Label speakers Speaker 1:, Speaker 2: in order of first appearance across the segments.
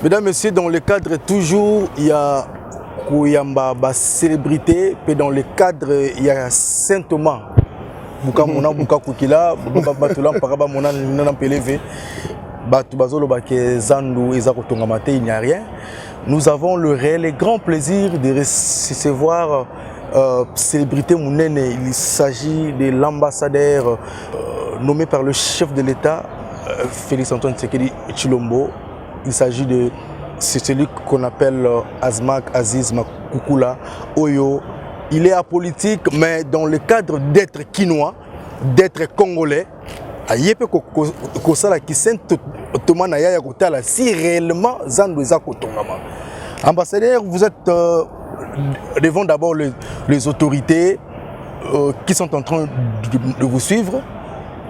Speaker 1: Mesdames, Messieurs, dans le cadre toujours, il y a Kouyamba, célébrité, puis dans le cadre, il y a Saint Thomas. Buka mona buka kukila, buka batula paraba mona nana peleve, batu bazolo bake zandu ezako tongamate, il n'y a rien. Nous avons le réel et grand plaisir de recevoir célébrité Mounene. Il s'agit de l'ambassadeur nommé par le chef de l'État, Félix Antoine Tshisekedi Tshilombo. Il s'agit de celui qu'on appelle Azmak Aziz Makoukoula Oyo. Il est apolitique, mais dans le cadre d'être quinois, d'être congolais, si réellement ambassadeur, vous êtes devant d'abord les autorités qui sont en train de vous suivre.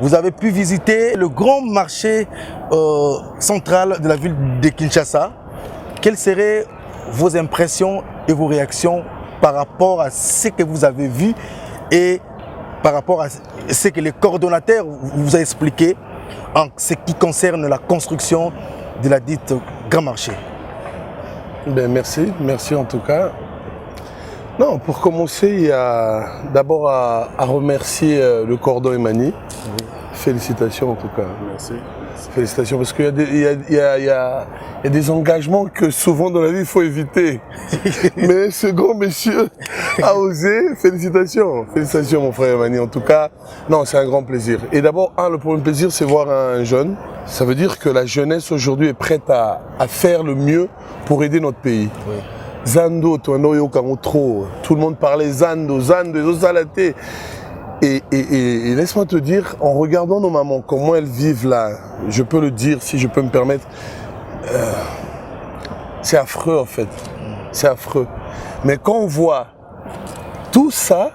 Speaker 1: Vous avez pu visiter le grand marché central de la ville de Kinshasa. Quelles seraient vos impressions et vos réactions par rapport à ce que vous avez vu et par rapport à ce que les coordonnateurs vous ont expliqué en ce qui concerne la construction de la dite grand marché?
Speaker 2: Ben merci en tout cas. Non, pour commencer, il y a d'abord à remercier le cordon Emani. Oui. Félicitations en tout cas.
Speaker 1: Merci.
Speaker 2: Félicitations parce qu'il y a des engagements que souvent dans la vie il faut éviter. Mais ce grand monsieur a osé. Félicitations. Félicitations mon frère Emani. En tout cas, non, c'est un grand plaisir. Et d'abord, le premier plaisir, c'est voir un jeune. Ça veut dire que la jeunesse aujourd'hui est prête à faire le mieux pour aider notre pays. Oui. Zando, tout le monde parlait Zando, Zosalaté. Et laisse-moi te dire, en regardant nos mamans, comment elles vivent là, je peux le dire si je peux me permettre, c'est affreux en fait, c'est affreux. Mais quand on voit tout ça,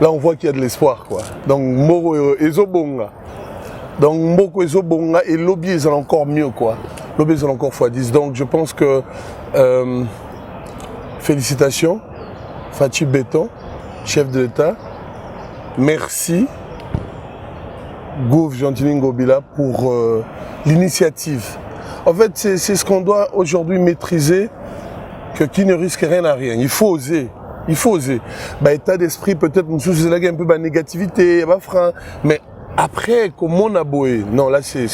Speaker 2: là on voit qu'il y a de l'espoir quoi. Donc Moro Ezobonga, donc Mboko Ezobonga et Lobby ils ont encore mieux quoi. Lobby ils ont encore x10. Donc je pense que félicitations, Fatou Béton, chef de l'État. Merci, Gouv Gentili Ngobila, pour l'initiative. En fait, c'est ce qu'on doit aujourd'hui maîtriser, que qui ne risque rien à rien. Il faut oser. Il faut oser. Bah, état d'esprit, peut-être, c'est là qu'il y a un peu de négativité, mais après, comment on a boé? Non, là, c'est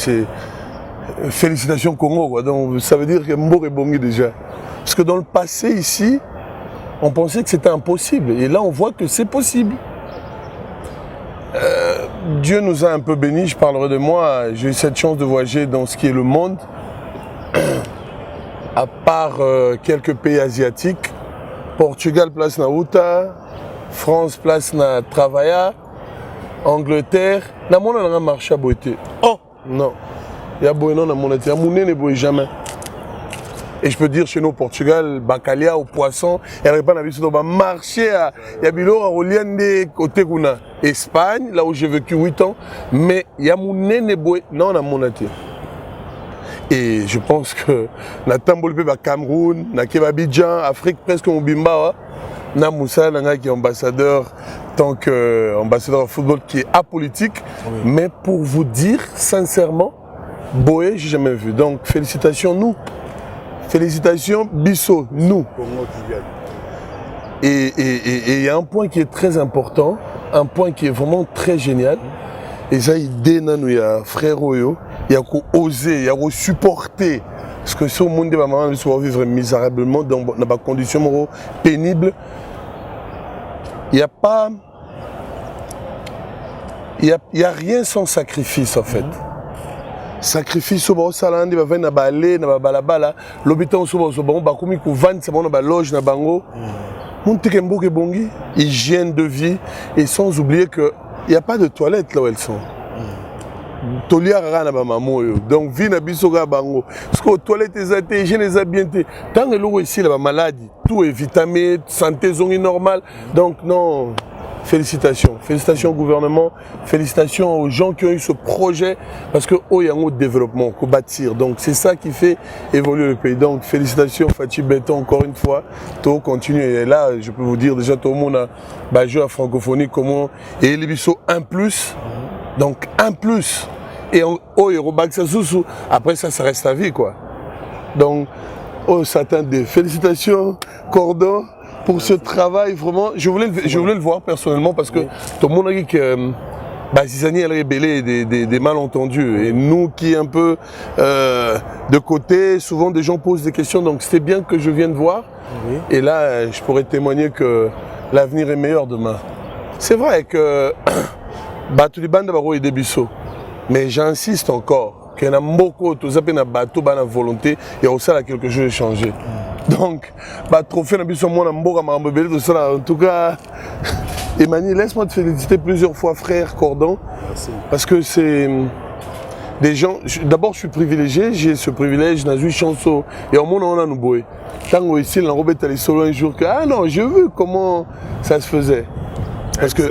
Speaker 2: félicitations Congo, quoi. Donc, ça veut dire que Mbor est bongi déjà. Parce que dans le passé, ici, on pensait que c'était impossible. Et là, on voit que c'est possible. Dieu nous a un peu bénis, je parlerai de moi, j'ai eu cette chance de voyager dans ce qui est le monde, à part quelques pays asiatiques, Portugal place na Uta, France place na Travaya, Angleterre, na mona na marché à beauté. Oh non, il y a boy non na mona, il y a mouné ne boy jamais. Et je peux dire chez nous au Portugal, Bacalia au poisson, il n'y a pas de marché à Yabilo, à Oliande, côté Gouna. Espagne, là où j'ai vécu 8 ans, mais il y a mon nénéboué, non, on a mon athée. Et je pense que na Tambolpe, Cameroun, na Abidjan, Afrique, presque au Bimba, na Moussa, qui est ambassadeur, tant qu'ambassadeur de football qui est apolitique, oui. Mais pour vous dire, sincèrement, Boé, j'ai jamais vu. Donc, félicitations, nous. Félicitations, Bissot, nous. Et il y a un point qui est très important, un point qui est vraiment très génial. Et ça, il y a frère Oyo, il y a oser, il y a supporter. Parce que si au monde, maman va vivre misérablement dans des conditions pénibles, il n'y a pas. Il n'y a rien sans sacrifice en fait. Sacrifice au salandi va venir na balé na balabala l'hôpital au bon ba komi ko vendre c'est bon na loge na bango monte mboke bongi hygiène de vie et sans oublier que il y a pas de toilettes là où elles sont tolia rara na ba maman donc vie na biso ga bango parce que toilettes ezate hygiène ezabieté tant que l'eau ici la maladie tout est vitamine santé zongi normale donc non. Félicitations. Félicitations au gouvernement, félicitations aux gens qui ont eu ce projet, parce qu'il y a un autre développement qu'on bâtir. Donc c'est ça qui fait évoluer le pays. Donc félicitations Fatou Béton encore une fois. Tout continue. Et là, je peux vous dire déjà tout le monde a joué à francophonie comment et les bisous 1+. Donc 1+. Et après ça reste à vie quoi. Donc, oh Satan, des félicitations, Cordon, pour ce travail. Vraiment, je voulais le voir personnellement parce que tout le monde a dit que Zizani elle rébellé des malentendus. Et nous qui un peu de côté, souvent des gens posent des questions. Donc, c'était bien que je vienne voir. Oui. Et là, je pourrais témoigner que l'avenir est meilleur demain. C'est vrai que tous les bandes d'abord et des bisous. Mais j'insiste encore qu'il y en a beaucoup, tout ça, il y a bateau, il y a volonté, et aussi là quelque chose de changé. Donc, trophée n'a bisous moi, tout ça. En tout cas, Emmanuel, laisse-moi te féliciter plusieurs fois, frère Cordon. Merci. Parce que c'est des gens. D'abord, je suis privilégié, j'ai ce privilège, j'ai eu chance. Et au monde, on a nous boy. Tant ici, on a Robert allé solo un jour que ah non, j'ai vu comment ça se faisait. Parce que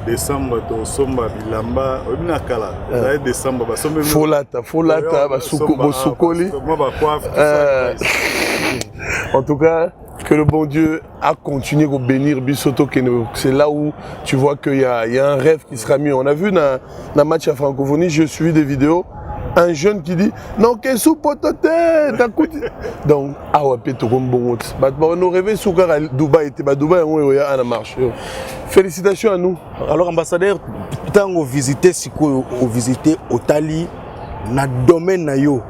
Speaker 3: décembre to somba bilamba obina kala ça décembre ba sombe
Speaker 2: folata ba sukoli en tout cas que le bon Dieu a continué à bénir Bisoto Keno. C'est là où tu vois qu'il y a un rêve qui sera mieux. On a vu dans le match à francophonie, j'ai suivi des vidéos, un jeune qui dit non qu'est sous potote donc ah ouais peut-être comme bon on rêvé sous à Dubaï était Dubaï on est à la marche. Félicitations à nous.
Speaker 1: Alors ambassadeur, tant on visité Siko, on visité Otali, na domaine na yo.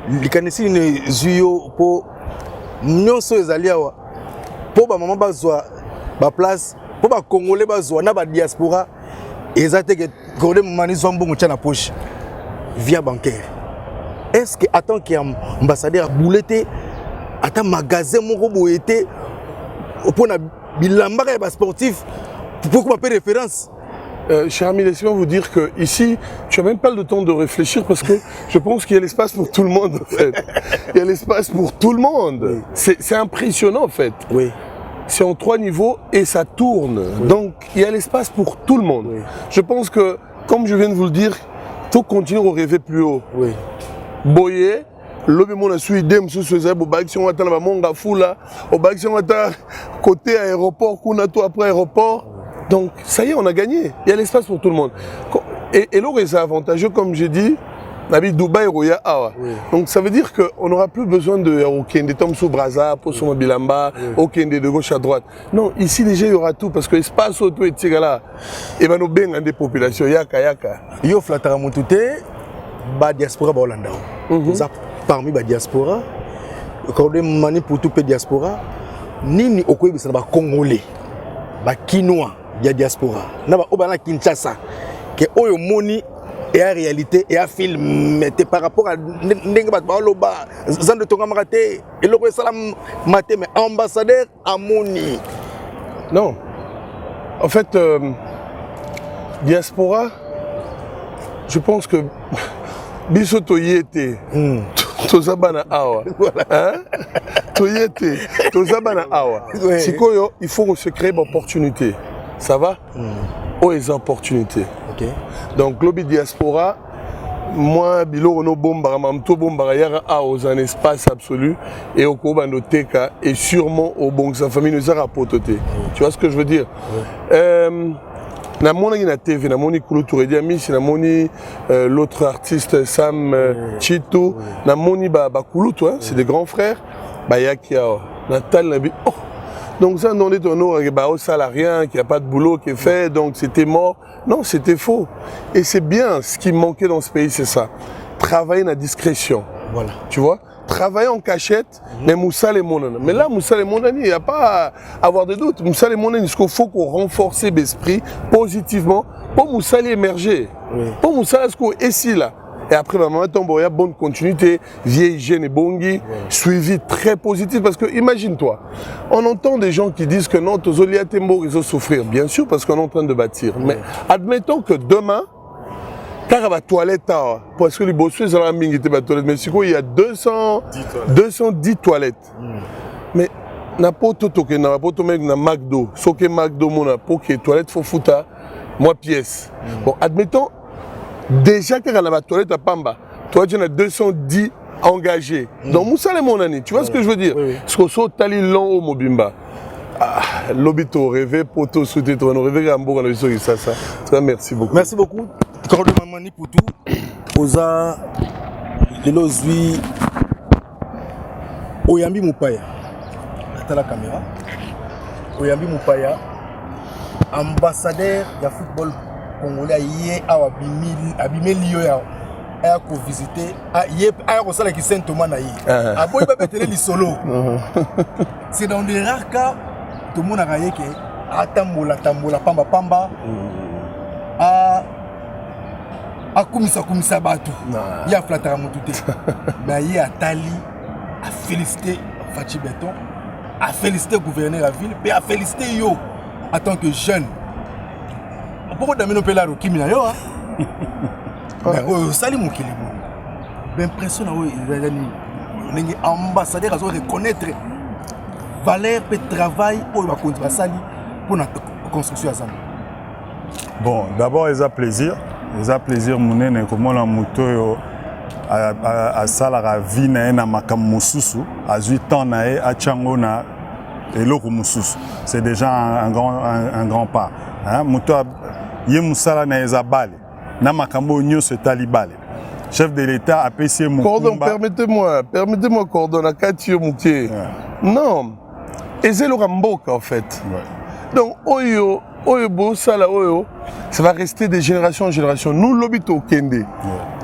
Speaker 1: Likanisi ne zuyo po nyonso ezali awa. Po ba maman bazwa ba place, po ba congolais bazwa na ba diaspora ezate que kode mani zombo mutana poche via bancaire. Est-ce que attend qu'il y a ambassadeur boulete ata magasin moko boete pour na bilamba ba sportif. Pourquoi pas référence?
Speaker 2: Cher ami, laissez-moi vous dire que ici, tu n'as même pas le temps de réfléchir parce que je pense qu'il y a l'espace pour tout le monde en fait. Il y a l'espace pour tout le monde. Oui. C'est impressionnant en fait.
Speaker 1: Oui.
Speaker 2: C'est en 3 niveaux et ça tourne. Oui. Donc il y a l'espace pour tout le monde. Oui. Je pense que, comme je viens de vous le dire, il faut continuer à rêver plus haut.
Speaker 1: Oui.
Speaker 2: Boyer. L'homme mon a suivi dem sous ce zèbre au bac si on attend la monga foula au bac si on attend côté aéroport qu'on a tout après aéroport. Donc ça y est, on a gagné. Il y a l'espace pour tout le monde. Et l'autre est avantageux, comme j'ai dit, Nabi Dubaï Roya Awa. Oui. Donc ça veut dire qu'on n'aura plus besoin de aucun des tomes sous Braza, pour son Bilamba, aucun des de gauche à droite. Non, ici déjà il y aura tout parce que l'espace auto et tigala. Et ben nous bien des populations yaka yaka.
Speaker 1: Yo flatara mutute ba diaspora ba Hollanda. Parmi ba diaspora, quand on mani pour tout diaspora, ni okoyi bisa ba congolais, ba quinois. Il y a diaspora. Na ba obana Kinshasa que oyo moni et en réalité et à film par rapport à ndenge ba loba zan de tonga maraté et le salam maté mais ambassadeur à moni.
Speaker 2: Non. En fait diaspora je pense que biso toyete tozabana awa hein toyete tozabana awa sikoyo il faut se créer une opportunité. Ça va? Oh, les opportunités.
Speaker 1: Okay.
Speaker 2: Donc, Globi Diaspora, moi, Bilo Ono Bomba, Mamto Bomba, Yara a un espace absolu et au Kobandoteka et sûrement au bon sa famille nous a rapporté. Tu vois ce que je veux dire? Na moni na TV, na moni Kulu Touré Amis, na moni l'autre artiste Sam Chito, na moni ba Kulu, toi, c'est des grands frères. Ba Yakia, Natal Nabi. Oh. Donc ça, on est dans nos salariés, qu'il n'y a pas de boulot qui est fait, donc c'était mort. Non, c'était faux. Et c'est bien, ce qui manquait dans ce pays, c'est ça. Travailler dans la discrétion.
Speaker 1: Voilà.
Speaker 2: Tu vois? Travailler en cachette, mais Moussa les Monani. Mais là, Moussa les Monani, il n'y a pas à avoir de doute. Moussa les Monani, il faut qu'on renforce l'esprit positivement pour Moussa les émerger. Oui. Pour Moussa, est-ce qu'on est ici là? Et après, maman tombe, il y a bonne continuité, vieille hygiène et bongi, suivi très positif. Parce que, imagine-toi, on entend des gens qui disent que non, Tozolia Tembo, ils vont souffrir. Bien sûr, parce qu'on est en train de bâtir. Mais admettons que demain, car à la toilette, parce que les bossus, ils ont mis des toilettes. Mais il y a 210 toilettes. Mais, n'a pas tout toqué, n'a pas tout mec, n'a McDo. Sauf que McDo, mon pour que les toilettes faut foutre, moi pièce. Bon, admettons, déjà, quand on a la toilette à Pamba, toi, tu as 210 engagés. Donc, Moussa les Monani, tu vois ce que je veux dire? Parce que so tali long au Mobimba. L'obito rêvé, poto souté, on rêvé à Mbour, on a vu ça. Merci beaucoup.
Speaker 1: Merci beaucoup. Quand on demande pour tout, Oza, les lozui, Oyambi Moupaya. Attends la caméra. Oyambi Moupaya, ambassadeur du football congolais, hier à Abimeli. A visité a resala qui Saint Thomas na yi aboy ba betele li solo c'est dans des rares cas tout le monde a raillé que atambola pamba a kumisa batu ya flatara mutute mais yi atali a félicité Fachi Beton, a félicité gouverneur de la ville et a félicité yo en tant que jeune pourquoi d'ameno pela rokimi na yo Salim Mokili, l'impression que l'ambassadeur a reconnaître valeur et travail pour la construction.
Speaker 3: Bon, d'abord, ils ont plaisir. Ils ont plaisir, comment la moto a salara vie na makam mususu, à 8 ans à Tchango na eloko mususu. C'est déjà un grand pas. Moto yé musala na ezabale. Namakambo Nyos Talibale. Chef de l'État a payé mon
Speaker 2: Cordon, permettez-moi, Cordon, à Katio Mouké. Non, et c'est le Ramboka en fait. Ouais. Donc, Oyo, Sala, Oyo, ça va rester de génération en génération. Nous, l'Obito Kende, ouais.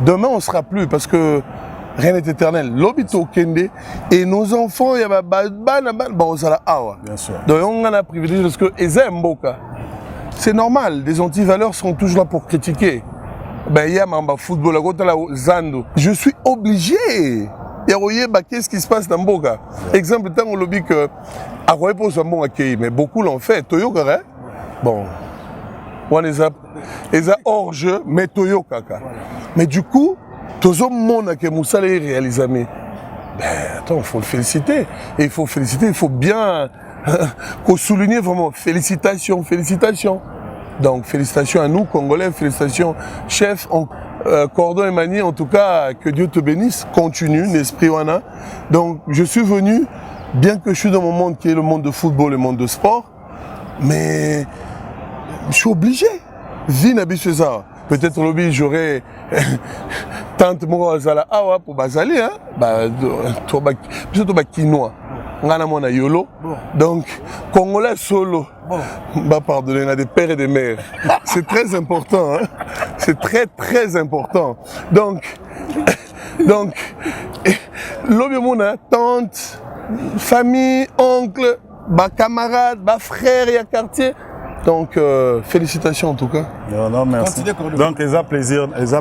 Speaker 2: Demain, on ne sera plus parce que rien n'est éternel. L'Obito Kende et nos enfants, il y a bien sûr. Donc, on a privilégié parce que Eza Mboka. C'est normal, les antivaleurs sont toujours là pour critiquer. Ben, il y a un football, Zando. Je suis obligé. Qu'est-ce qui se passe dans Mboka? Exemple, tant on lobby que Aroye pose un bon accueil, mais beaucoup l'ont fait. Toyo Kara, bon, on les a hors jeu, mais Toyo Kaka. Mais du coup, tout le monde qui a réalisé. Ben, attends, il faut le féliciter. Et il faut féliciter, il faut bien souligner vraiment. Félicitations. Donc, félicitations à nous, Congolais, félicitations, chef, Cordon et Mani, en tout cas, que Dieu te bénisse, continue, l'esprit Wana. Donc, je suis venu, bien que je suis dans mon monde qui est le monde de football, le monde de sport, mais je suis obligé. Vinabi César. Peut-être lobby, j'aurais tante Moro Azala Awa pour Bazali, hein, plutôt quinoa. On a Yolo. Donc, Congolais solo. Pardonnez, on a des pères et des mères. C'est très important. Hein? C'est très important. Donc l'obémona, tante, famille, oncle, camarade, frère et quartier. Donc, félicitations en tout cas.
Speaker 3: Non, merci. Donc, ils ont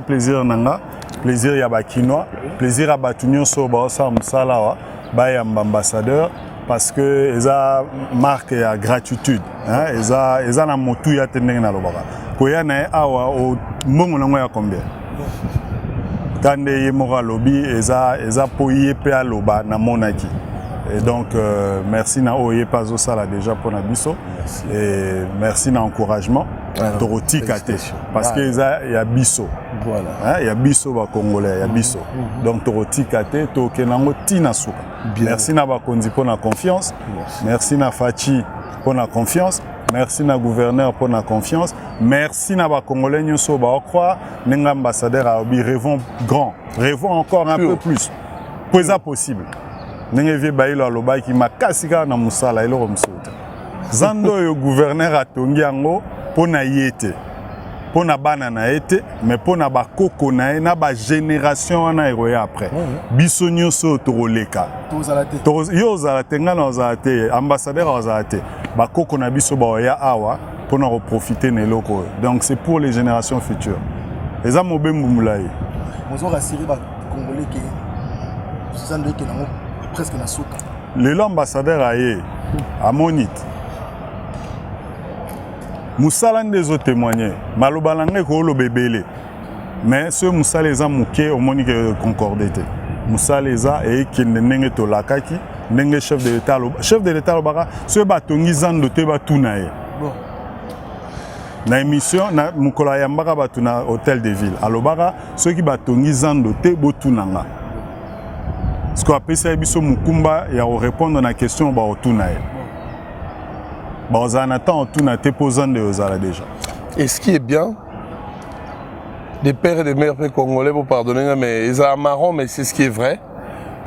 Speaker 3: plaisir, Nanga. Plaisir, Yaba Kinoa. Plaisir à Batunio Soba, Samsalawa. Ambassadeur parce que ils a marque à gratitude hein ils a na motu ya tendenga na lobaka koya na awa o mbongo nango ya combien kande ye mora lobby ils a poyé pe aloba na monaki et donc merci na oye pazo sala déjà pour na biso et merci na encouragement toroti kate parce que il y a biso voilà il y a biso ba congolais il y a biso donc toroti kate to kenango tina suka merci na ba konzi pour la confiance merci na Fachi pour la confiance merci na gouverneur pour la confiance merci na ba congolais nyoso ba croire ninga ambassadeur a obi rêvons grand rêvons encore un peu plus pour ça possible ninga vie bailo aloba ki makasika na musala elo msuta zando yo gouverneur atongi yango pona yete pona bana na ete mais pona ba koko na na ba génération na eroya après biso nyoso toroleka yo zalate ngana ozalate ambassadeur ozalate ba koko na biso ba ya awa pona reprofiter na loko donc c'est pour les générations futures les amo bembu mulai
Speaker 1: mozo rassurer ba congolais que zando ke nango presque na suka
Speaker 3: le l'ambassadeur aye à monite Moussala des autres témoigner. Malobalangé ko lo bébélé. Mais ce Moussala les a mouké au monique concordité. Moussala les a et qui n'engé to lakaki, n'engé chef de l'État. Chef de l'État lobaka ce batongi zando te batunae. Bon. Na émission na mukola yambaka batuna hôtel de ville. Alobaka ceux qui batongi zando te botunanga. Ce qu'on appelle ça biso mukumba ya répondre à la question ba otunae.
Speaker 2: Et ce qui est bien, des pères et des mères congolais, pour pardonner, mais ils ont marrant, mais c'est ce qui est vrai.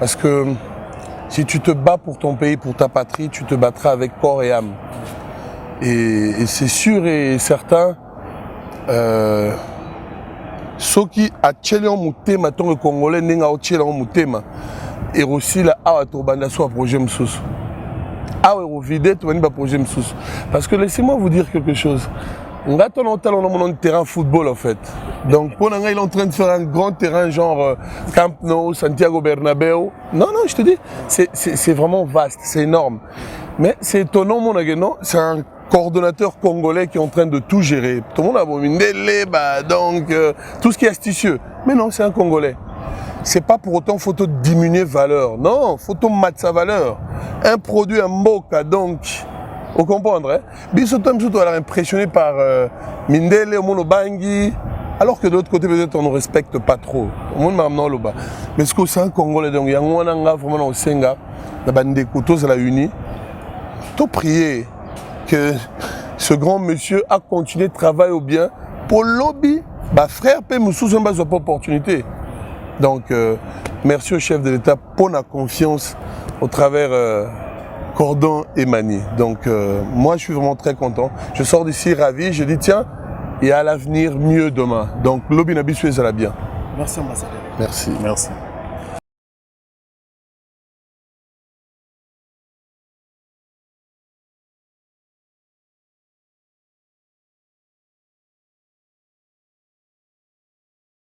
Speaker 2: Parce que Si tu te bats pour ton pays, pour ta patrie, tu te battras avec corps et âme. Et c'est sûr et certain, ceux qui ont mutema tant que Congolais n'ont pas mutema et aussi la banda soit projet msous. Vide tu vas projet msous. Parce que laissez-moi vous dire quelque chose. On a un terrain football en fait. Donc pour il est en train de faire un grand terrain genre Camp Nou, Santiago Bernabéu. Non, je te dis, c'est vraiment vaste, c'est énorme. Mais c'est étonnant, mon agent, c'est un coordonnateur congolais qui est en train de tout gérer. Tout le monde a Mindele, donc tout ce qui est astucieux. Mais non, c'est un Congolais. C'est pas pour autant photo diminuer valeur. Non, photo mettre sa valeur. Un produit, un moka, donc. Vous comprenez, hein? Bissotom surtout a l'air impressionné par Mindele, Monobangui, alors que de l'autre côté peut-être on ne respecte pas trop. Mais ce que c'est un Congolais, donc il y a un vraiment au Senga, la bande des couteaux, c'est la unie. Tout prier que ce grand monsieur a continué de travailler au bien pour le lobby. Frère, paie Moussous, c'est une opportunité. Donc, merci au chef de l'État pour la confiance au travers Cordon et Mani. Donc, moi, je suis vraiment très content. Je sors d'ici ravi. Je dis, tiens, il y a à l'avenir mieux demain. Donc, lobby Nabi, ça va bien.
Speaker 1: Merci, ambassadeur.
Speaker 2: Merci.
Speaker 3: Merci.